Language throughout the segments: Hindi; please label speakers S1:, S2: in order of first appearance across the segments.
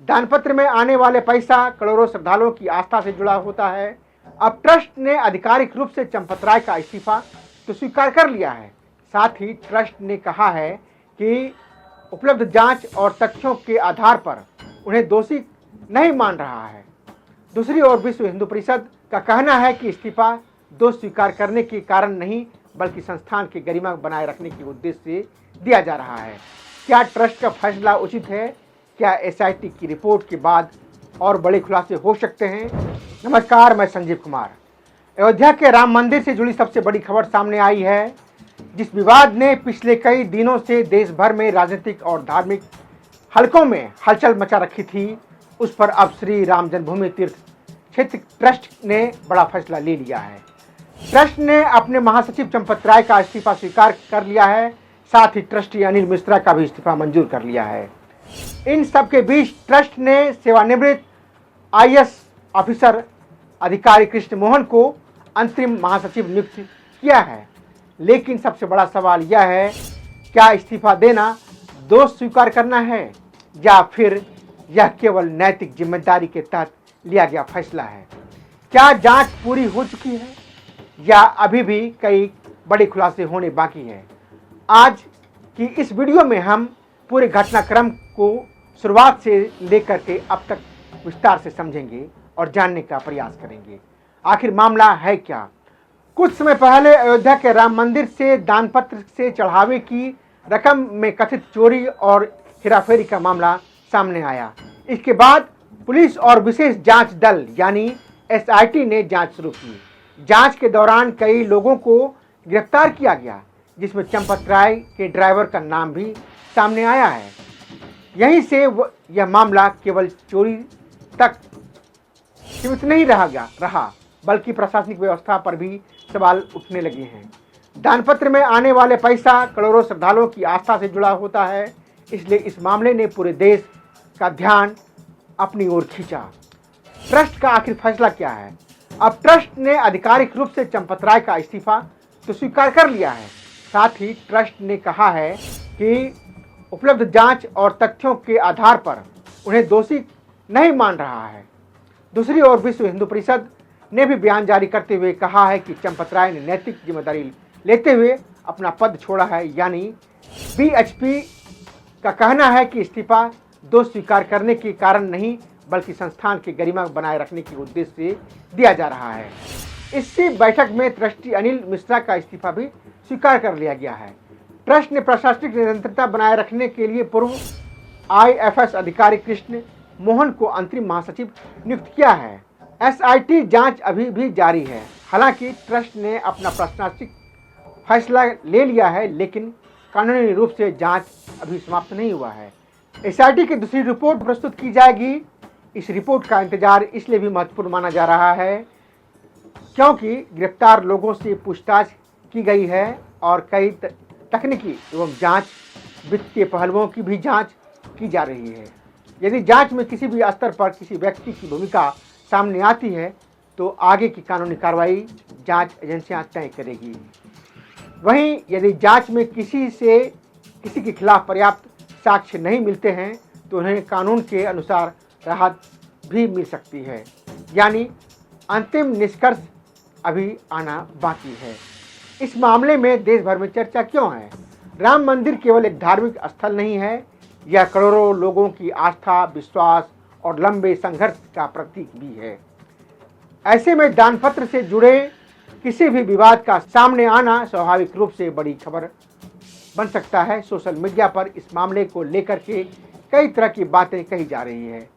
S1: दानपत्र में आने वाले पैसा करोड़ों श्रद्धालुओं की आस्था से जुड़ा होता है। अब ट्रस्ट ने आधिकारिक रूप से चंपत राय का इस्तीफा तो स्वीकार कर लिया है। साथ ही ट्रस्ट ने कहा है कि उपलब्ध जांच और तथ्यों के आधार पर उन्हें दोषी नहीं मान रहा है। दूसरी ओर विश्व हिंदू परिषद का कहना है कि इस्तीफा दोष स्वीकार करने के कारण नहीं बल्कि संस्थान की गरिमा बनाए रखने के उद्देश्य से दिया जा रहा है। क्या ट्रस्ट का फैसला उचित है? क्या एसआईटी की रिपोर्ट के बाद और बड़े खुलासे हो सकते हैं? नमस्कार, मैं संजीव कुमार। अयोध्या के राम मंदिर से जुड़ी सबसे बड़ी खबर सामने आई है। जिस विवाद ने पिछले कई दिनों से देश भर में राजनीतिक और धार्मिक हलकों में हलचल मचा रखी थी, उस पर अब श्री राम जन्मभूमि तीर्थ क्षेत्र ट्रस्ट ने बड़ा फैसला ले लिया है। ट्रस्ट ने अपने महासचिव चंपत राय का इस्तीफा स्वीकार कर लिया है। साथ ही ट्रस्टी अनिल मिश्रा का भी इस्तीफा मंजूर कर लिया है। इन सब के बीच ट्रस्ट ने सेवानिवृत्त आईएएस ऑफिसर अधिकारी कृष्ण मोहन को अंतरिम महासचिव नियुक्त किया है। लेकिन सबसे बड़ा सवाल यह है, क्या इस्तीफा देना दोष स्वीकार करना है या फिर यह केवल नैतिक जिम्मेदारी के तहत लिया गया फैसला है? क्या जांच पूरी हो चुकी है या अभी भी कई बड़े खुलासे होने बाकी है? आज की इस वीडियो में हम पूरे घटनाक्रम को शुरुआत से लेकर के अब तक विस्तार से समझेंगे और जानने का प्रयास करेंगे। आखिर मामला है क्या? कुछ समय पहले अयोध्या के राम मंदिर से दानपत्र से चढ़ावे की रकम में कथित चोरी और हेराफेरी का मामला सामने आया। इसके बाद पुलिस और विशेष जांच दल यानी एसआईटी ने जांच शुरू की। जांच के दौरान कई लोगों को गिरफ्तार किया गया, जिसमें चंपत राय के ड्राइवर का नाम भी सामने आया है। यहीं से यह मामला केवल चोरी तक सीमित नहीं रहा बल्कि प्रशासनिक व्यवस्था पर भी सवाल उठने लगे हैं। दानपत्र में आने वाले पैसा करोड़ों श्रद्धालुओं की आस्था से जुड़ा होता है, इसलिए इस मामले ने पूरे देश का ध्यान अपनी ओर खींचा। ट्रस्ट का आखिर फैसला क्या है? अब ट्रस्ट ने आधिकारिक रूप से चंपत राय का इस्तीफा तो स्वीकार कर लिया है। साथ ही ट्रस्ट ने कहा है कि उपलब्ध जांच और तथ्यों के आधार पर उन्हें दोषी नहीं मान रहा है। दूसरी ओर विश्व हिंदू परिषद ने भी बयान जारी करते हुए कहा है कि चंपत राय ने नैतिक जिम्मेदारी लेते हुए अपना पद छोड़ा है। यानी बीएचपी का कहना है कि इस्तीफा दोष स्वीकार करने के कारण नहीं बल्कि संस्थान की गरिमा बनाए रखने के उद्देश्य से दिया जा रहा है। इसी बैठक में ट्रस्टी अनिल मिश्रा का इस्तीफा भी स्वीकार कर लिया गया है। ट्रस्ट ने प्रशासनिक निरंतरता बनाए रखने के लिए पूर्व आईएएस अधिकारी कृष्ण मोहन को अंतरिम महासचिव नियुक्त किया है। एसआईटी जांच अभी भी जारी है। हालांकि ट्रस्ट ने अपना प्रशासनिक फैसला ले लिया है, लेकिन कानूनी रूप से जांच अभी समाप्त नहीं हुआ है। एसआईटी की दूसरी रिपोर्ट प्रस्तुत की जाएगी। इस रिपोर्ट का इंतजार इसलिए भी महत्वपूर्ण माना जा रहा है क्योंकि गिरफ्तार लोगों से पूछताछ की गई है और कई तकनीकी एवं जांच वित्तीय पहलुओं की भी जांच की जा रही है। यदि जांच में किसी भी स्तर पर किसी व्यक्ति की भूमिका सामने आती है तो आगे की कानूनी कार्रवाई जांच एजेंसियां तय करेगी। वहीं यदि जांच में किसी के खिलाफ पर्याप्त साक्ष्य नहीं मिलते हैं तो उन्हें कानून के अनुसार राहत भी मिल सकती है। यानी अंतिम निष्कर्ष अभी आना बाकी है। इस मामले में देश भर में चर्चा क्यों है? राम मंदिर केवल एक धार्मिक स्थल नहीं है, यह करोड़ों लोगों की आस्था, विश्वास और लंबे संघर्ष का प्रतीक भी है। ऐसे में दानपत्र से जुड़े किसी भी विवाद का सामने आना स्वाभाविक रूप से बड़ी खबर बन सकता है। सोशल मीडिया पर इस मामले को लेकर के कई तरह की बातें कही जा रही है।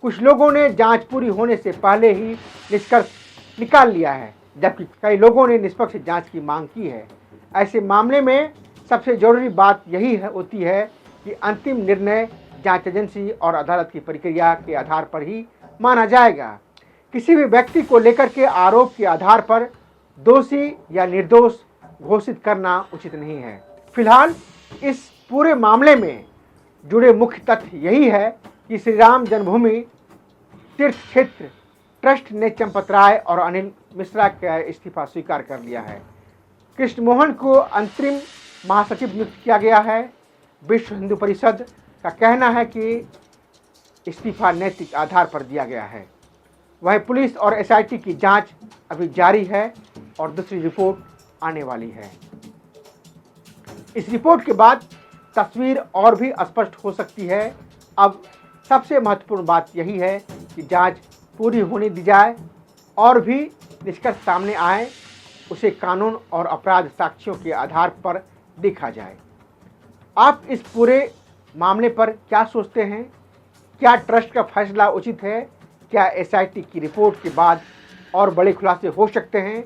S1: कुछ लोगों ने जांच पूरी होने से पहले ही निष्कर्ष निकाल लिया है, जबकि कई लोगों ने निष्पक्ष जांच की मांग की है। ऐसे मामले में सबसे जरूरी बात यही होती है कि अंतिम निर्णय जांच एजेंसी और अदालत की प्रक्रिया के आधार पर ही माना जाएगा। किसी भी व्यक्ति को लेकर के आरोप के आधार पर दोषी या निर्दोष घोषित करना उचित नहीं है। फिलहाल इस पूरे मामले में जुड़े मुख्य तथ्य यही है कि श्री राम जन्मभूमि तीर्थ क्षेत्र ट्रस्ट ने चंपत राय और अनिल मिश्रा का इस्तीफा स्वीकार कर लिया है। कृष्ण मोहन को अंतरिम महासचिव नियुक्त किया गया है। विश्व हिंदू परिषद का कहना है कि इस्तीफा नैतिक आधार पर दिया गया है। वहीं पुलिस और एसआईटी की जांच अभी जारी है और दूसरी रिपोर्ट आने वाली है। इस रिपोर्ट के बाद तस्वीर और भी स्पष्ट हो सकती है। अब सबसे महत्वपूर्ण बात यही है कि जांच पूरी होने दी जाए और भी निष्कर्ष सामने आए, उसे कानून और अपराध साक्ष्यों के आधार पर देखा जाए। आप इस पूरे मामले पर क्या सोचते हैं? क्या ट्रस्ट का फैसला उचित है? क्या एसआईटी की रिपोर्ट के बाद और बड़े खुलासे हो सकते हैं?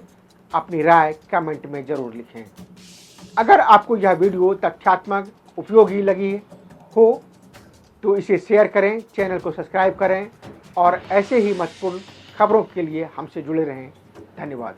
S1: अपनी राय कमेंट में ज़रूर लिखें। अगर आपको यह वीडियो तथ्यात्मक उपयोगी लगी हो तो इसे शेयर करें, चैनल को सब्सक्राइब करें और ऐसे ही महत्वपूर्ण खबरों के लिए हमसे जुड़े रहें। धन्यवाद।